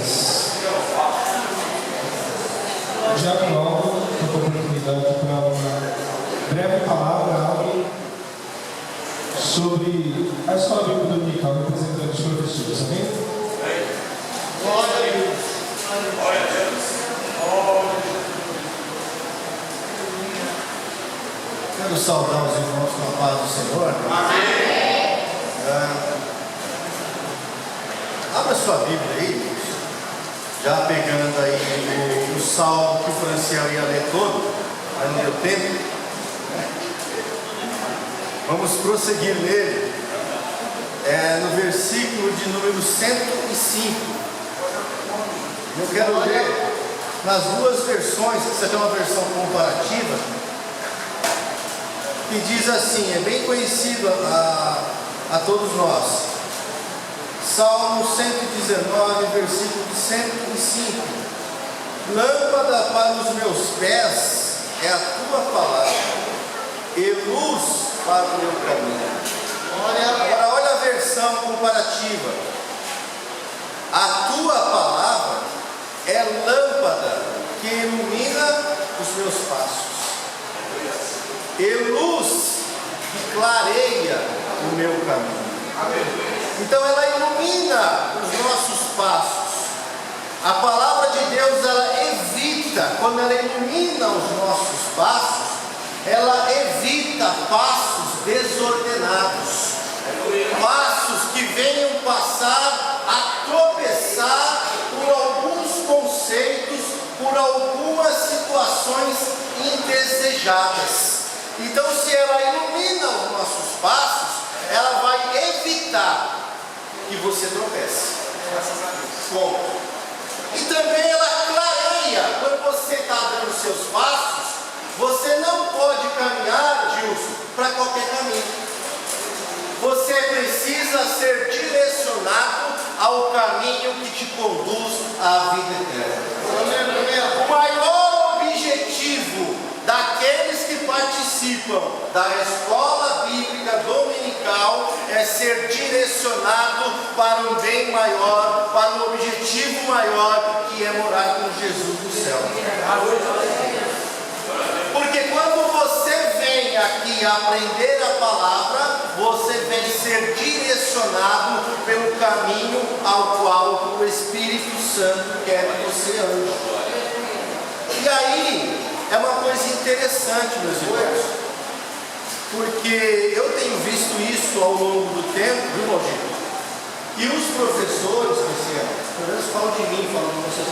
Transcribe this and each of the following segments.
Graças. Diácono Aldo, com a oportunidade para uma breve palavra sobre a escola bíblica dominical, representando os professores, amém? Glória a Deus. Glória a Deus. Quero saudar os irmãos com a paz do Senhor. Amém. Abra sua Bíblia aí, já pegando aí o salmo que o Franciel ia ler todo, aí não deu tempo. Vamos prosseguir nele, no versículo de número 105. Eu quero ler nas duas versões, que você tem uma versão comparativa, que diz assim, é bem conhecido a todos nós. Salmo 119, versículo 105. Lâmpada para os meus pés é a tua palavra, e luz para o meu caminho. Agora olha a versão comparativa. A tua palavra é lâmpada que ilumina os meus passos, e luz que clareia o meu caminho. Então ela ilumina os nossos passos. A palavra de Deus, ela evita, quando ela ilumina os nossos passos, ela evita passos desordenados, passos que venham passar a tropeçar por alguns conceitos, por algumas situações indesejadas. Então, se ela ilumina os nossos passos, ela vai evitar que você tropece. Ponto. E também ela clareia. Quando você está dando os seus passos, você não pode caminhar, Gilson, para qualquer caminho. Você precisa ser direcionado ao caminho que te conduz à vida eterna. O maior objetivo daqueles que participam da escola bíblica dominical é ser direcionado para um bem maior, para um objetivo maior, que é morar com Jesus no céu. Porque quando você vem aqui aprender a palavra, você vem ser direcionado pelo caminho ao qual o Espírito Santo quer que você ande. E aí, é uma coisa interessante, meus irmãos, porque eu tenho visto isso ao longo do tempo, viu, Valdir? E os professores, pelo menos falam de mim, falam de vocês,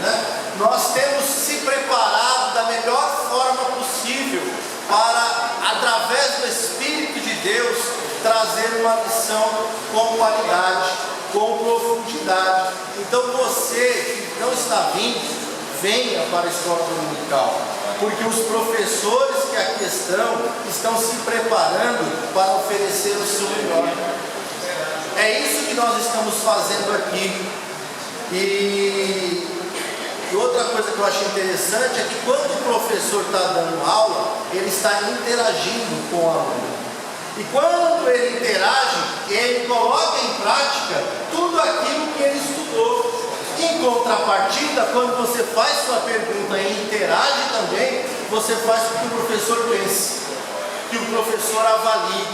né? Nós temos se preparado da melhor forma possível para, através do Espírito de Deus, trazer uma lição com qualidade, com profundidade. Então você que não está vindo, venha para a escola dominical, porque os professores que aqui estão se preparando para oferecer o seu melhor. É isso que nós estamos fazendo aqui. E outra coisa que eu acho interessante é que quando o professor está dando aula, ele está interagindo com o aluno. E quando ele interage, ele coloca em prática tudo aquilo que ele estudou. Em contrapartida, quando você faz sua pergunta e interage também, você faz com que o professor pense, que o professor avalie,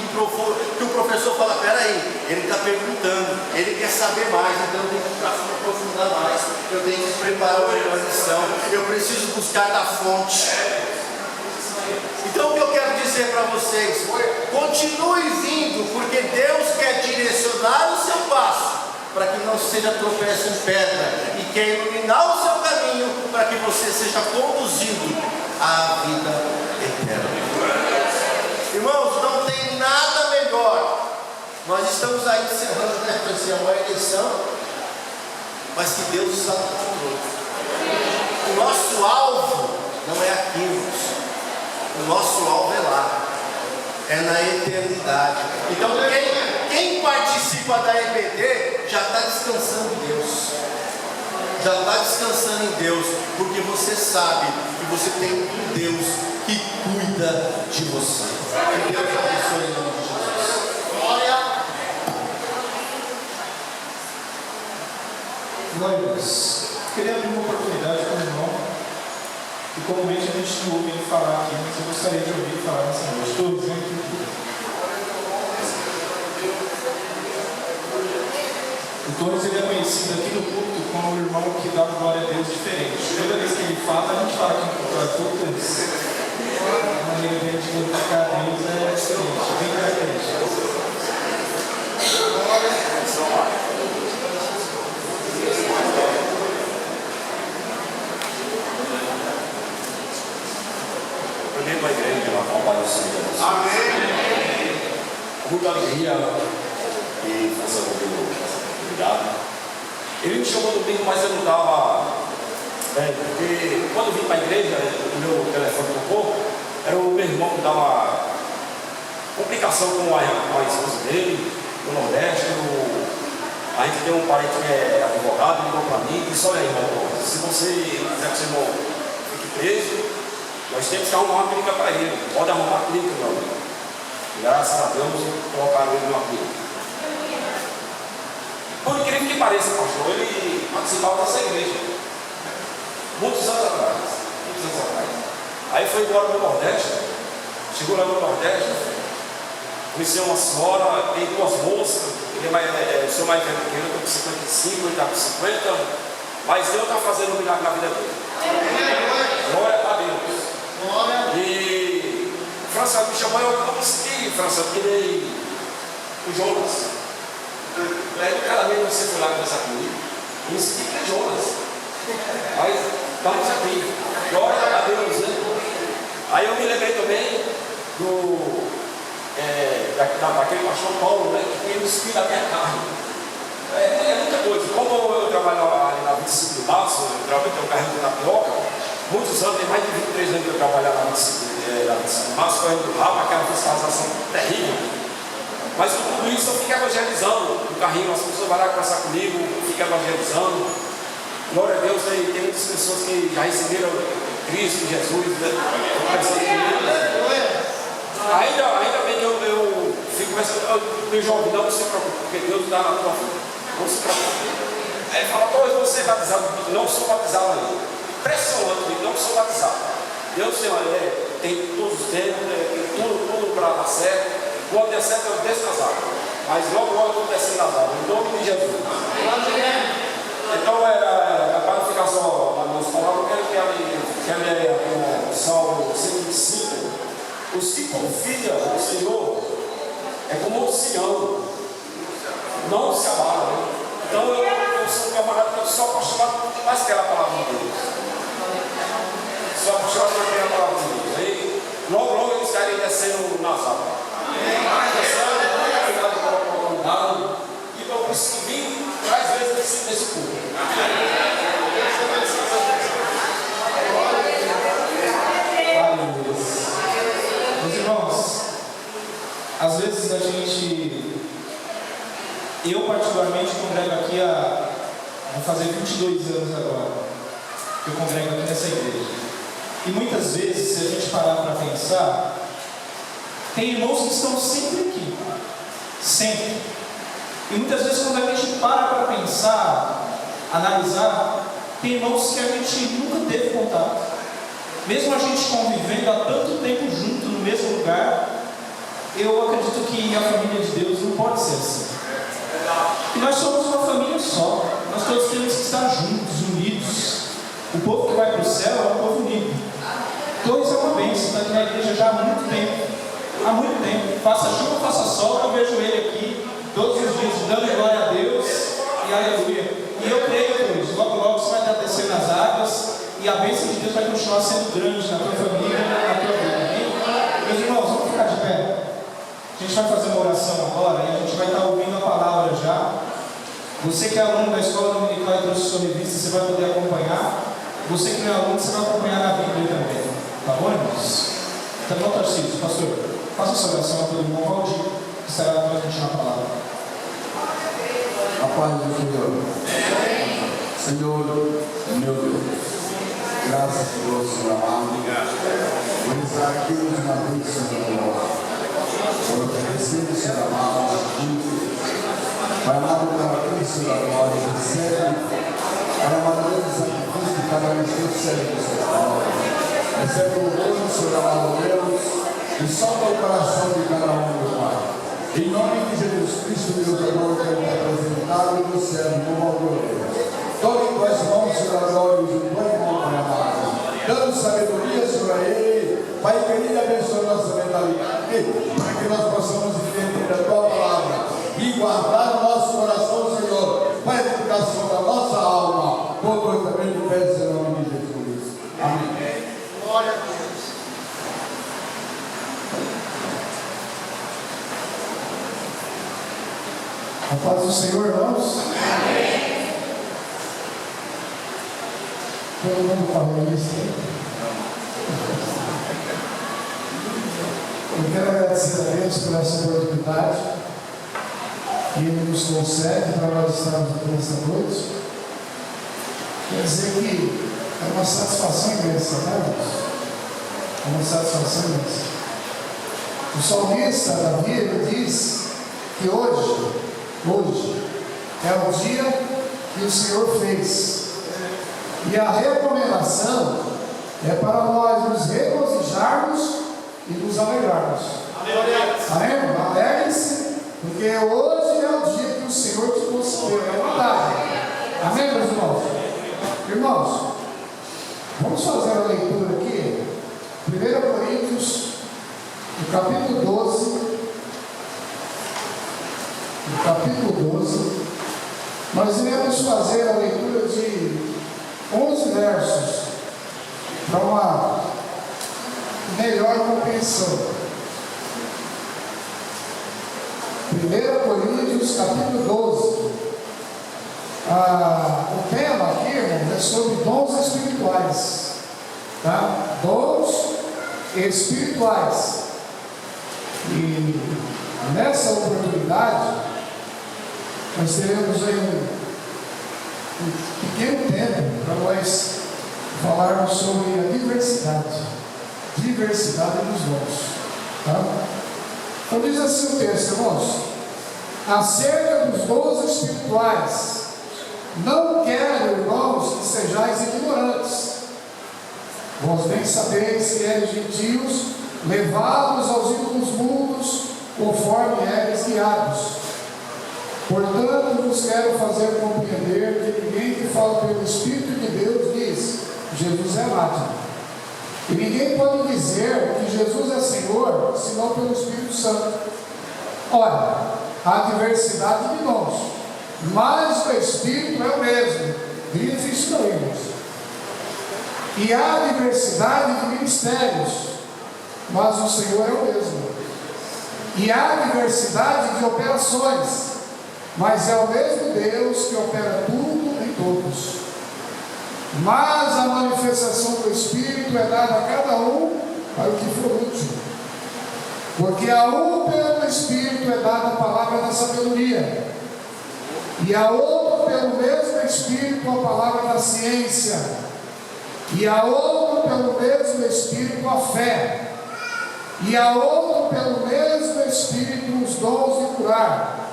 que o professor fala, peraí, ele está perguntando, ele quer saber mais, então eu tenho que aprofundar mais, eu tenho que preparar uma melhor lição, eu preciso buscar da fonte. Então o que eu quero dizer para vocês, continue vindo, porque Deus quer direcionar o seu passo, para que não seja tropeço em pedra, e quer iluminar o seu caminho, para que você seja conduzido à vida eterna. Irmãos, não tem nada melhor. Nós estamos aí encerrando, né, uma eleição, mas que Deus está no controle. O nosso alvo não é aqui, irmãos. O nosso alvo é lá, é na eternidade. Então quem participa da EBD já está descansando em Deus, já está descansando em Deus, porque você sabe que você tem um Deus que cuida de você. Que Deus abençoe em nome de Jesus. Glória. Glória a Deus. Queria abrir uma oportunidade para o irmão, que comumente a gente não ouve ele falar aqui, mas eu gostaria de ouvir ele falar nessa noite. Estou dizendo que o Torres ele é conhecido aqui no culto como o irmão que dá glória a Deus diferente. Toda vez que ele fala, a gente fala que o Torres, a maneira dele de glorificar a Deus é diferente, bem característica. Primeiro a igreja lá com o Pai do Senhor. Amém. Muita alegria e força do Deus. Obrigado. Ele me chamou no domingo, mas eu não estava bem, porque quando eu vim para a igreja, o meu telefone tocou, era o meu irmão que dava complicação com a esposa dele, no Nordeste. A gente tem um parente que é advogado, ligou para mim e disse: olha aí, irmão, se você quiser que seu irmão fique preso, nós temos que arrumar uma clínica para ele. Pode arrumar uma clínica, meu amigo. Graças a Deus, colocaram ele numa clínica. Por incrível que pareça, pastor, ele participava dessa igreja. Muitos anos atrás. Aí foi embora no Nordeste. Chegou lá no Nordeste. Conheceu uma senhora, tem duas moças. O seu mais velho que eu estou com 55, ele está com 50. Mas Deus está fazendo um milagre na vida dele. Glória a Deus. E França me chamou, eu consegui, França, porque o Jonas. Cada vez você foi lá conversar comigo, eu me senti que é Jonas. Mas estamos aqui. Glória a Deus, né? Aí eu me lembrei também daquele pastor Paulo, né? Que tem o espírito da minha carne. É muita coisa. Como eu trabalho ali na 25 de março, eu trabalho com o carrinho de tapioca, muitos anos, tem mais de 23 anos que eu trabalho na 25 de março, correndo do rabo, aquela fiscalização terrível. Mas com tudo isso eu fico evangelizando no carrinho, as pessoas vão lá conversar comigo, eu fico evangelizando. Glória a Deus, tem muitas pessoas que já receberam Cristo, Jesus, né? Ainda bem que eu fico pensando, meu jovem, não se preocupe, porque Deus dá na tua vida. Não se preocupe. Aí fala: pois você é batizado, não sou batizado ainda. Impressionante, não sou batizado. Deus tem todos os tempos, tem tudo para dar certo. Quando der certo, eu desço nas águas. Mas logo eu estou descendo nas águas, em nome de Jesus. Então, para não ficar só nas minhas palavras, eu quero ler o Salmo 125. Os que confiam no Senhor é como o Sião, não se abalam. Né? Então, eu sou um camarada que eu sou apaixonado por mais que aquela palavra de Deus. Sou apaixonado por aquela palavra de Deus. Aí, logo eles estarem descendo nas águas. E para o seguinte, traz vezes nesse culto. Meus irmãos, às vezes a gente, eu particularmente congrego aqui vou fazer 22 anos agora, que eu congrego aqui nessa igreja. E muitas vezes, se a gente parar para pensar, tem irmãos que estão sempre aqui, sempre. E muitas vezes quando a gente para pensar, analisar, tem irmãos que a gente nunca teve contato. Mesmo a gente convivendo há tanto tempo junto no mesmo lugar, eu acredito que a família de Deus não pode ser assim. E nós somos uma família só, nós todos temos que estar juntos, unidos. O povo que vai para o céu é um povo unido. Dois é uma bênção, está aqui na igreja já há muito tempo. Há muito tempo, faça chuva, faça sol, eu vejo ele aqui todos os dias, dando glória a Deus e aleluia. E eu creio que logo você vai estar descendo nas águas e a bênção de Deus vai continuar sendo grande na tua família, na tua vida. Amém? Meus irmãos, vamos ficar de pé. A gente vai fazer uma oração agora e a gente vai estar ouvindo a palavra já. Você que é aluno da escola dominical e trouxe sua revista, você vai poder acompanhar. Você que não é aluno, você vai acompanhar na Bíblia também. Tá bom, irmãos? Tá bom, Tarcísio? Pastor? Faça essa oração a todo irmão Valdir, que estará transmitindo a palavra. A paz do Senhor. Senhor, meu Deus, graças a Deus, Senhor amado, por estar aqui hoje na vida, Senhor amado, por oferecer, Senhor amado, Pai amado, para Cristo da glória, recebe para a maneira de sacrifício de cada um de seus servos. Recebe o louvor do Senhor amado Deus e salva o coração de cada um, meu Pai. Em nome de Jesus Cristo, Deus amor, que é representado no céu, no valor. Toque com as mãos, Senhor, agora, e o Pai amado, dando sabedoria, Senhor, a Ele. Pai querido, abençoe nossa mentalidade, para que nós possamos entender a Tua palavra e guardar o nosso coração, Senhor, para a edificação da nossa alma. Todo eu também te peço em nome de Jesus. Amém. Glória a Deus. A paz do Senhor, irmãos. Todo mundo falando isso. Eu quero agradecer a Deus por essa oportunidade que Ele nos concede para nós estarmos aqui nessa noite. Quer dizer que é uma satisfação imensa, né, irmãos? É uma satisfação imensa. O salmista Davi, ele diz que hoje é o dia que o Senhor fez. E a recomendação é para nós nos regozijarmos e nos alegrarmos. Amém? Alegre-se, porque hoje é o dia que o Senhor te concedeu. É uma data. Amém, meus irmãos? Irmãos, vamos fazer a leitura aqui. 1 Coríntios, no capítulo 12. No capítulo 12, nós iremos fazer a leitura de 11 versos para uma melhor compreensão. 1 Coríntios, capítulo 12. O tema aqui, irmãos, é sobre dons espirituais. Tá? Dons espirituais. E nessa oportunidade, nós teremos aí um pequeno tempo para nós falarmos sobre a diversidade dos dons. Tá? Então diz assim o texto, irmãos: acerca dos dons espirituais, não quero, irmãos, que sejais ignorantes. Vós bem sabeis que eres gentios, levados aos ídolos mundos, conforme eres guiados. Portanto, vos quero fazer compreender que ninguém que fala pelo Espírito de Deus diz: Jesus é anátema. E ninguém pode dizer que Jesus é Senhor, senão pelo Espírito Santo. Ora, há diversidade de dons, mas o Espírito é o mesmo. Diz isso daí, irmãos. E há diversidade de ministérios, mas o Senhor é o mesmo. E há diversidade de operações, mas é o mesmo Deus que opera tudo em todos. Mas a manifestação do Espírito é dada a cada um para o que for útil. Porque a um pelo Espírito é dada a palavra da sabedoria, e a outro pelo mesmo Espírito a palavra da ciência, e a outro pelo mesmo Espírito a fé, e a outro pelo mesmo Espírito os dons de curar,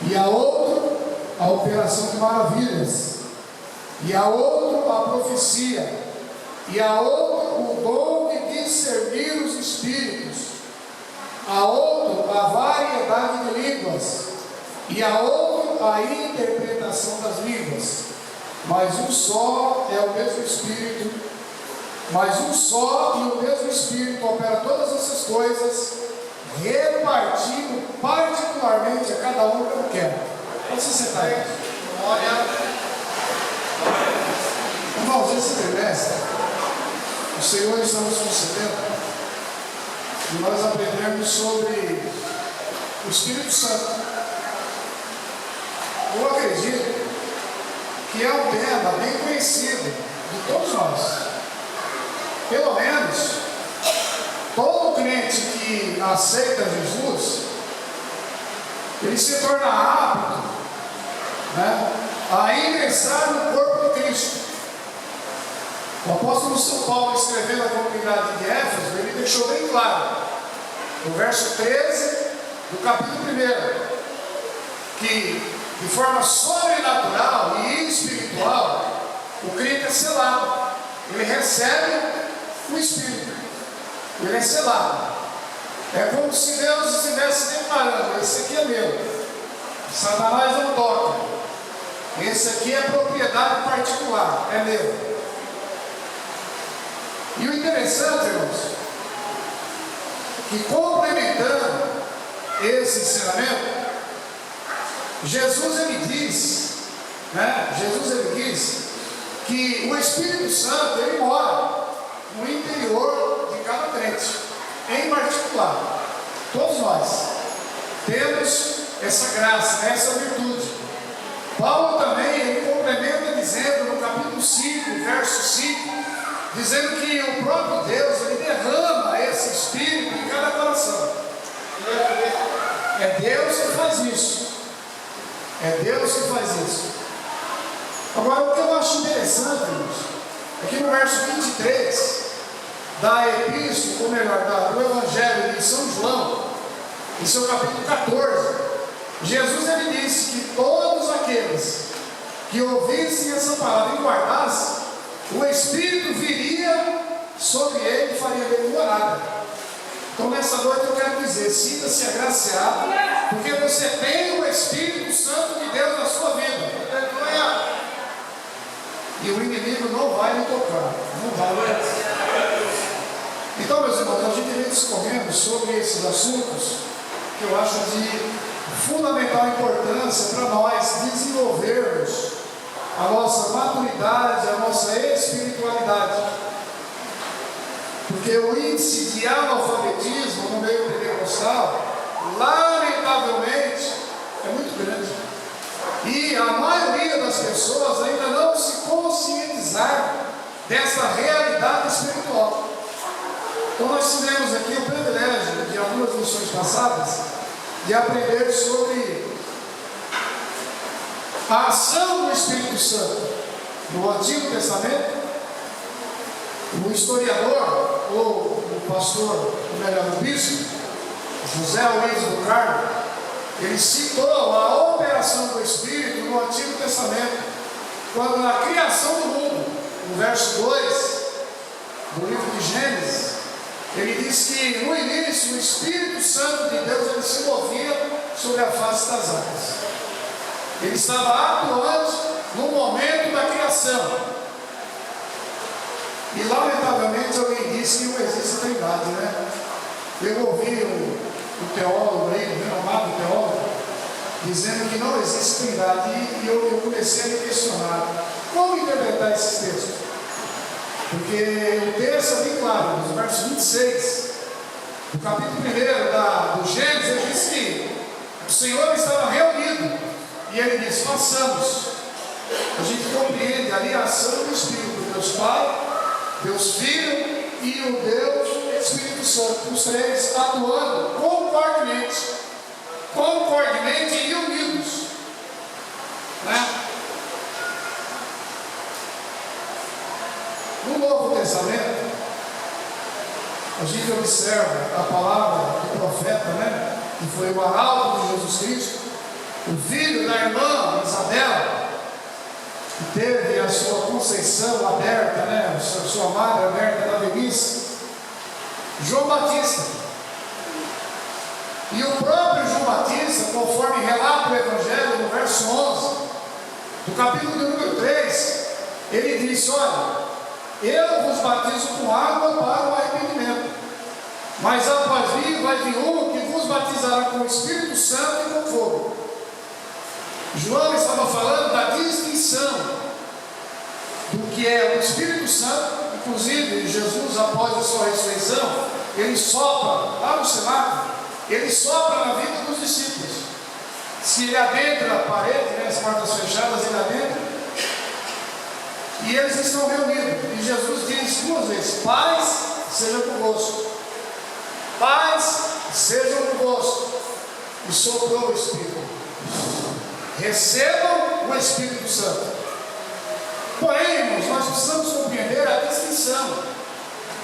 e a outro a operação de maravilhas, e a outro a profecia, e a outro o dom de discernir os espíritos, a outro a variedade de línguas, e a outro a interpretação das línguas. Mas um só é o mesmo Espírito, mas um só e o mesmo Espírito opera todas essas coisas, repartindo particularmente a cada um como quer. Pode se sentar aí. Irmãos, esse trimestre, o Senhor está nos concedendo e nós aprendemos sobre o Espírito Santo. Eu acredito que é um tema bem conhecido de todos nós. Pelo menos, todo crente que aceita Jesus, ele se torna apto, né, a ingressar no corpo de Cristo. O apóstolo São Paulo, escrevendo à comunidade de Éfeso, ele deixou bem claro, no verso 13 do capítulo 1, que de forma sobrenatural e espiritual, o crente é selado. Ele recebe o Espírito. Ele é selado. É como se Deus estivesse declarando: esse aqui é meu. Satanás não toca. Esse aqui é propriedade particular, é meu. E o interessante, irmãos, que complementando esse ensinamento, Jesus ele diz que o Espírito Santo ele mora no interior de cada crente, em particular. Todos nós temos essa graça, essa virtude. Paulo também ele complementa dizendo no capítulo 5, verso 5, dizendo que o próprio Deus ele derrama esse Espírito em cada coração. É Deus que faz isso. É Deus que faz isso. Agora, o que eu acho interessante, irmãos, é que no verso 23 da epístola, ou melhor, do Evangelho de São João, em seu capítulo 14, Jesus ele disse que todos aqueles que ouvissem essa palavra e guardassem, o Espírito viria sobre ele e faria dele morada. Então nessa noite eu quero dizer, sinta-se agraciado, porque você tem o Espírito Santo de Deus na sua vida. E o inimigo não vai lhe tocar. Não vai. Então, meus irmãos, a gente vem discorrendo sobre esses assuntos que eu acho de fundamental importância para nós desenvolvermos a nossa maturidade, a nossa espiritualidade. Porque o índice de analfabetismo no meio pentecostal, lamentavelmente, é muito grande. E a maioria das pessoas ainda não se conscientizaram dessa realidade espiritual. Então nós tivemos aqui o privilégio de algumas lições passadas de aprender sobre a ação do Espírito Santo no Antigo Testamento. O historiador, ou o pastor, ou melhor, o bispo, José Luiz do Carmo, ele citou a operação do Espírito no Antigo Testamento, quando na criação do mundo, no verso 2 do livro de Gênesis, ele diz que no início o Espírito Santo de Deus ele se movia sobre a face das águas. Ele estava atuando no momento da criação. E lamentavelmente alguém disse que não existe trindade, né? Eu ouvi um teólogo aí, um renomado teólogo, dizendo que não existe trindade, e eu comecei a me questionar como interpretar esses textos. Porque o texto é bem claro, no verso 26, do capítulo 1 do Gênesis, ele diz que o Senhor estava reunido, e ele diz: façamos. A gente compreende ali a ação do Espírito, Deus Pai, Deus Filho e o Deus Espírito Santo, os três atuando concordemente e unidos, né? No Novo Testamento, a gente observa a palavra do profeta, né? Que foi o arauto de Jesus Cristo, o filho da irmã Isabel, que teve a sua conceição aberta, né? A sua madre aberta na velhice, João Batista. E o próprio João Batista, conforme relata o Evangelho no verso 11, do capítulo número 3, ele disse: olha, eu vos batizo com água para o arrependimento, mas após mim vai vir um que vos batizará com o Espírito Santo e com fogo. João estava falando da distinção do que é o Espírito Santo. Inclusive Jesus, após a sua ressurreição, ele sopra lá no cenáculo, ele sopra na vida dos discípulos. Se ele adentra a parede, né, as portas fechadas, ele adentra, e eles estão reunidos, e Jesus diz duas vezes: paz seja convosco, paz seja convosco. E soprou o Espírito. Recebam o Espírito Santo. Porém, irmãos, nós precisamos compreender a distinção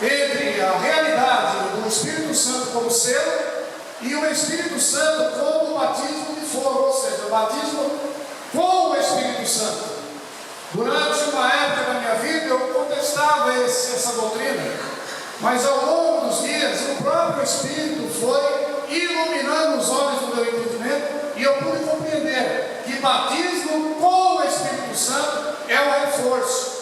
entre a realidade do Espírito Santo como selo e o Espírito Santo como o batismo de fogo, ou seja, o batismo com o Espírito Santo. Durante uma época da minha vida eu contestava essa doutrina, mas ao longo dos dias o próprio Espírito foi iluminando os olhos do meu entendimento e eu pude compreender que batismo com o Espírito Santo é um reforço,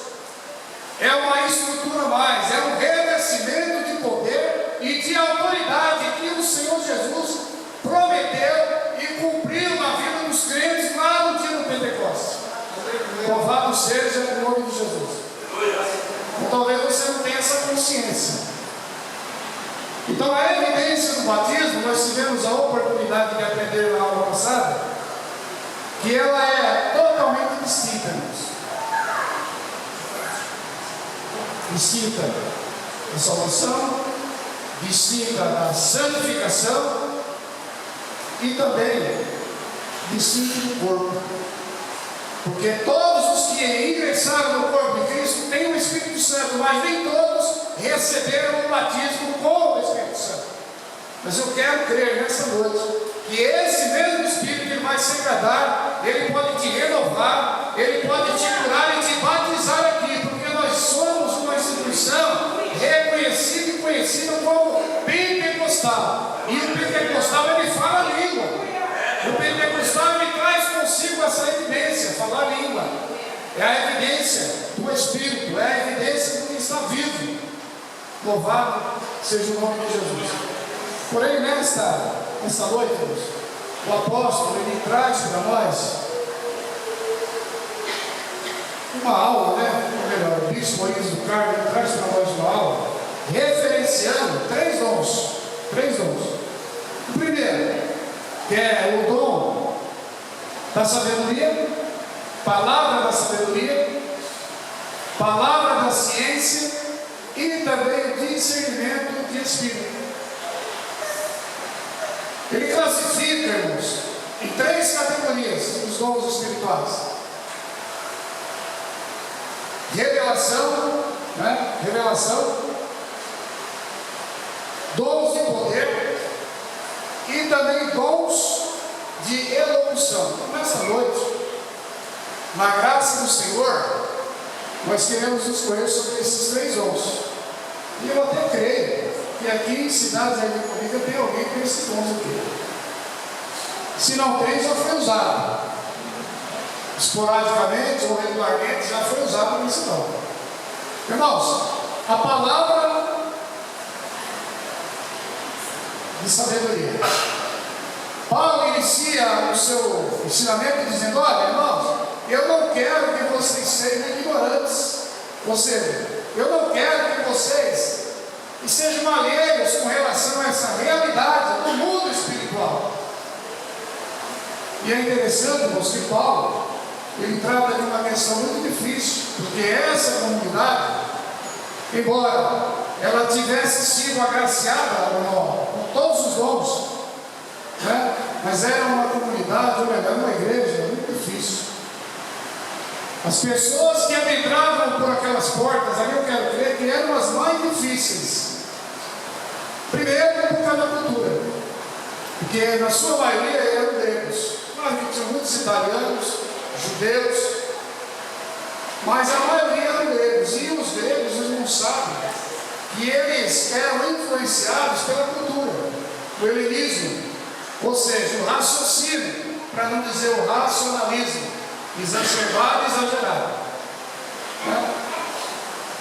é uma estrutura a mais, é um revestimento de poder e de autoridade que o Senhor Jesus prometeu e cumpriu na vida dos crentes lá no dia do Pentecostes. Louvado seja o nome de Jesus. Então, talvez você não tenha essa consciência. Então, a evidência do batismo, nós tivemos a oportunidade de aprender na aula passada, que ela é totalmente distinta, irmãos. Distinta da salvação, distinta da santificação e também distinta do corpo. Porque todos os que ingressaram no corpo de Cristo têm o Espírito Santo, mas nem todos receberam o batismo com o Espírito Santo. Mas eu quero crer nessa noite que esse mesmo Espírito ele vai se agradar, ele pode te renovar, ele pode te curar e te batizar aqui, porque nós somos uma instituição reconhecida e conhecida como pentecostal. E o pentecostal ele fala a língua. O pentecostal ele traz consigo essa evidência, falar a língua. É a evidência do Espírito, é a evidência do que está vivo. Louvado seja o nome de Jesus. Porém, nesta noite, o apóstolo ele traz para nós uma aula, ou melhor, o bispo Moisés do Carmo ele traz para nós uma aula referenciando três dons. O primeiro, que é o dom da sabedoria, palavra da sabedoria, palavra da ciência e também o discernimento de espírito. Ele classifica, irmãos, em três categorias os dons espirituais: revelação, dons de poder e também dons de elocução. Então, nessa noite, na graça do Senhor, nós queremos discorrer sobre esses três dons. E eu até creio que aqui em Cidades da República tem alguém com esses dons aqui. Se não tem, já foi usado. Esporadicamente ou regularmente já foi usado nesse dom. Irmãos, a palavra de sabedoria. Paulo inicia o seu ensinamento dizendo: olha, irmãos, eu não quero que vocês sejam ignorantes, ou seja, eu não quero que vocês sejam alheios com relação a essa realidade do mundo espiritual. E é interessante, irmãos, que Paulo ele trata de uma questão muito difícil, porque essa comunidade, embora ela tivesse sido agraciada com todos os dons, mas era uma comunidade, ou melhor, uma igreja muito difícil. As pessoas que adentravam por aquelas portas, ali eu quero crer que eram as mais difíceis. Primeiro, por causa da cultura, porque na sua maioria eram gregos. Claro que tinha muitos italianos, judeus, mas a maioria eram gregos. E os gregos, eles não sabem que eles eram influenciados pela cultura, o helenismo, ou seja, o raciocínio, para não dizer o racionalismo, exacerbado e exagerado.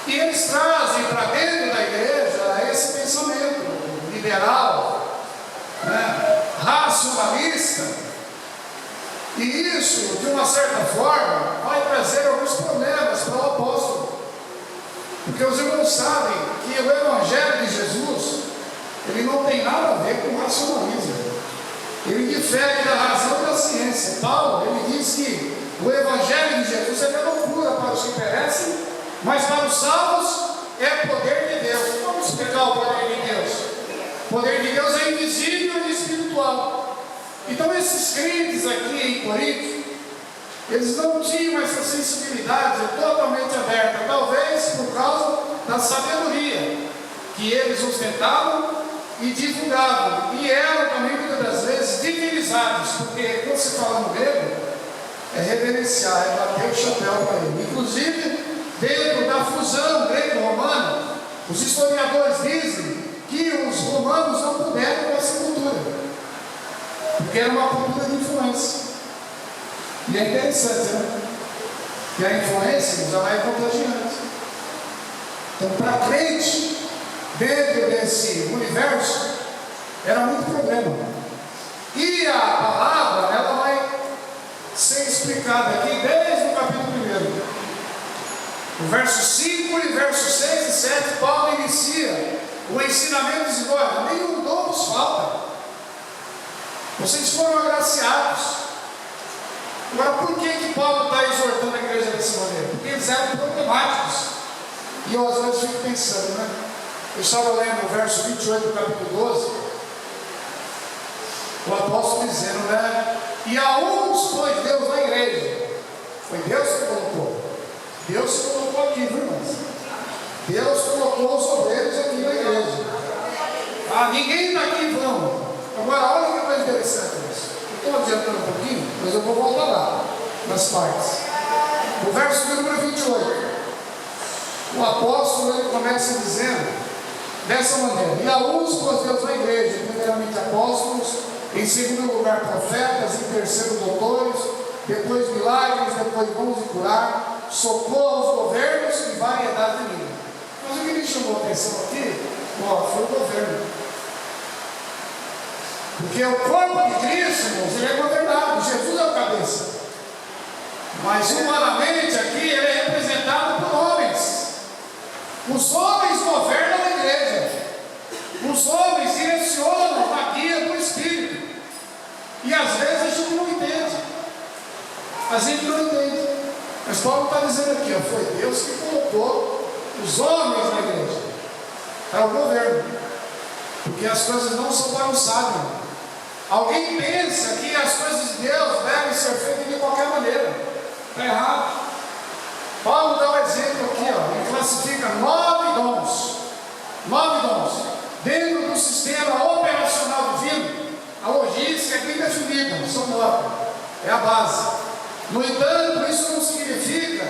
E eles trazem para dentro da igreja esse pensamento liberal, racionalista, e isso, de uma certa forma, vai trazer alguns problemas para o apóstolo, porque os irmãos sabem que o Evangelho de Jesus ele não tem nada a ver com racionalismo, ele difere da razão e da ciência. Paulo ele diz que o Evangelho de Jesus é loucura para os que perecem, mas para os salvos é poder de Deus. Vamos explicar o poder de Deus. O poder de Deus é invisível e espiritual. Então esses crentes aqui em Corinto, eles não tinham essa sensibilidade totalmente aberta, talvez por causa da sabedoria que eles ostentavam e divulgavam, e eram também muitas das vezes divinizados, porque quando se fala no grego, é reverenciar, é bater o chapéu para ele. Inclusive, dentro da fusão greco-romana, os historiadores dizem que os romanos não puderam com essa cultura, porque era uma cultura de influência. E é interessante, né? Que a influência já vai contagiante. Então, para crente, dentro desse universo, era muito problema. E a palavra, ela vai ser explicada aqui desde o capítulo 1. O verso 5 e verso 6 e 7, Paulo inicia o ensinamento dizendo: olha, nenhum dom vos falta. Vocês foram agraciados. Agora, por que Paulo está exortando a igreja dessa maneira? Porque eles eram problemáticos. E eu às vezes fico pensando, né? Eu estava lendo o verso 28 do capítulo 12, o apóstolo dizendo, né? E a uns pôs Deus na igreja. Foi Deus que colocou. Deus se colocou aqui, viu, irmãos? Deus colocou os obreiros aqui na igreja. Ah, ninguém está aqui em vão. Agora, olha que coisa interessante isso. Estou adiantando um pouquinho, mas eu vou voltar lá, nas partes. O verso número 28. O apóstolo ele começa dizendo dessa maneira: e a uns pôs Deus na igreja, primeiramente apóstolos, em segundo lugar profetas, em terceiro doutores, depois milagres, depois dons de curar, socorro aos governos e variedade de língua. Mas o que me chamou a atenção aqui, foi o governo. Porque o corpo de Cristo, irmãos, ele é governado, Jesus é o cabeça. Mas humanamente aqui ele é representado por homens. Os homens governam a igreja. Os homens direcionam a guia do Espírito. E às vezes a gente não entende. A gente não entende. Mas Paulo está dizendo aqui, ó, foi Deus que colocou os homens na igreja. É o governo. Porque as coisas não são bagunçadas. Alguém pensa que as coisas de Deus devem ser feitas de qualquer maneira. Está errado. Paulo dá um exemplo aqui, ó, ele classifica 9 dons. 9 dons. Dentro do sistema operacional divino, a logística é bem definida, são 9. É a base. No entanto, isso não significa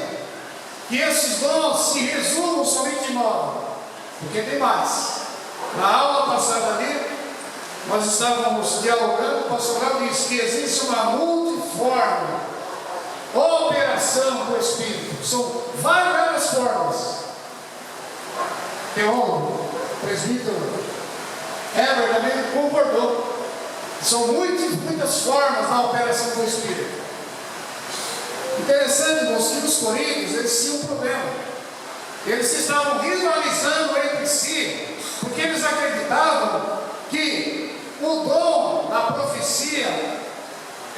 que esses dons se resumam somente em 9. Porque tem mais. Na aula passada ali, nós estávamos dialogando, o pastor Léo disse que existe uma multiforme operação do Espírito. São várias formas. Teólogo, presbítero Heber também concordou. São muitas formas da operação do Espírito. Interessante, irmãos, que os coríntios eles tinham um problema. Eles se estavam rivalizando entre si, porque eles acreditavam que o dom da profecia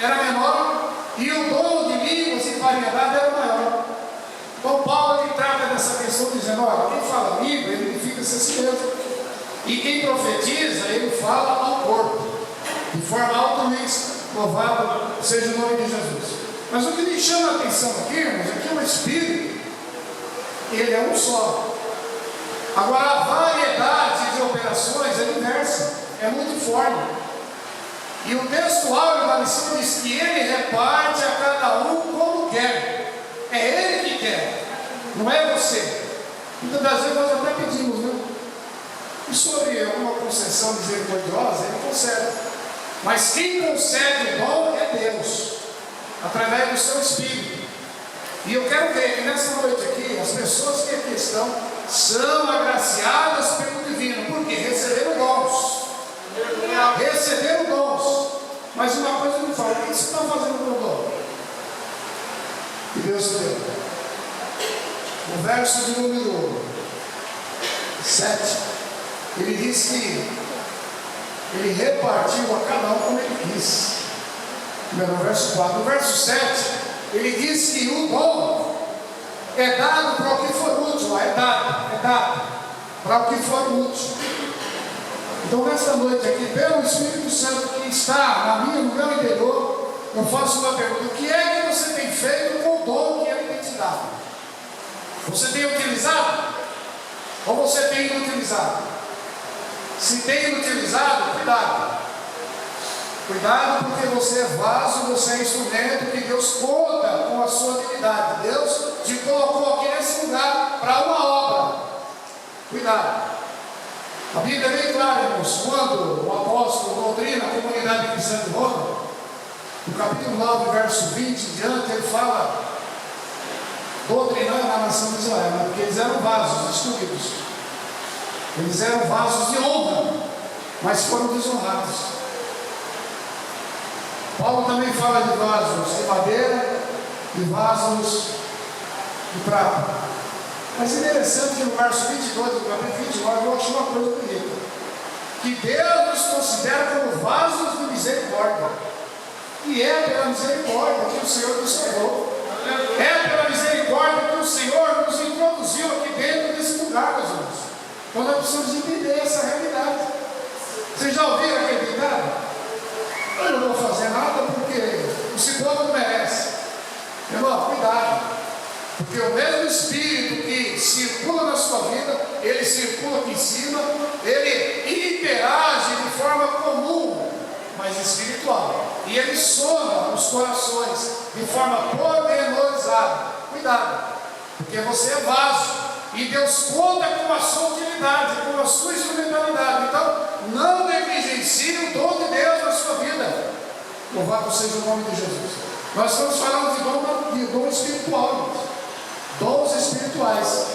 era menor e o dom de línguas e variedade era maior. Então Paulo ele trata dessa questão dizendo: olha, quem fala língua, ele edifica-se a si mesmo. E quem profetiza, ele fala ao corpo, de forma altruísta. Louvado seja o nome de Jesus. Mas o que me chama a atenção aqui, irmãos, é que o Espírito, ele é um só. Agora, a variedade de operações é diversa, é multiforme. E o texto áureo da lição diz que ele reparte a cada um como quer. É ele que quer, não é você. Muitas das vezes nós até pedimos, né? E sobre alguma concessão misericordiosa, ele concede. Mas quem concede o dom é Deus, através do seu Espírito. E eu quero ver que nessa noite aqui, as pessoas que aqui estão são agraciadas pelo divino, porque receberam dons. Receberam dons. Mas uma coisa me fala: o que você está fazendo com o dom que Deus te deu? No verso de número 7, ele diz que ele repartiu a cada um como ele quis. No verso 4. No verso 7, ele diz que o dom é dado para o que for útil. É dado para o que for útil. Então, nesta noite aqui, pelo Espírito Santo que está no meu interior, eu faço uma pergunta: o que é que você tem feito com o dom que Ele tem te dado? Você tem utilizado? Ou você tem inutilizado? Se tem inutilizado, cuidado. Cuidado, porque você é vaso, você é instrumento que Deus conta a sua habilidade. Deus te colocou aqui nesse lugar para uma obra. Cuidado. A Bíblia é bem clara, irmãos, quando o apóstolo doutrina a comunidade cristã de Roma, no capítulo 9, verso 20 em diante, ele fala, doutrinando a nação de Israel, né? Porque eles eram vasos escolhidos. Eles eram vasos de honra, mas foram desonrados. Paulo também fala de vasos de madeira e vasos de prata. Mas é interessante que no verso 22 do capítulo 29 eu acho uma coisa bonita. Que Deus nos considera como vasos de misericórdia. E é pela misericórdia que o Senhor nos salvou. É pela misericórdia que o Senhor nos introduziu aqui dentro desse lugar, meus irmãos. Então nós precisamos entender essa realidade. Vocês já ouviram aquele ditado? Eu não vou fazer nada porque o ciclone não merece. Irmão, cuidado. Porque o mesmo Espírito que circula na sua vida, ele circula aqui em cima, ele interage de forma comum, mas espiritual. E ele soma os corações de forma pormenorizada. Cuidado, porque você é vaso. E Deus conta com a sua utilidade, com a sua instrumentalidade. Então, não negligencie o dom de Deus na sua vida. Louvado seja o nome de Jesus. Nós estamos falando de dom espiritual, irmãos. Dons espirituais.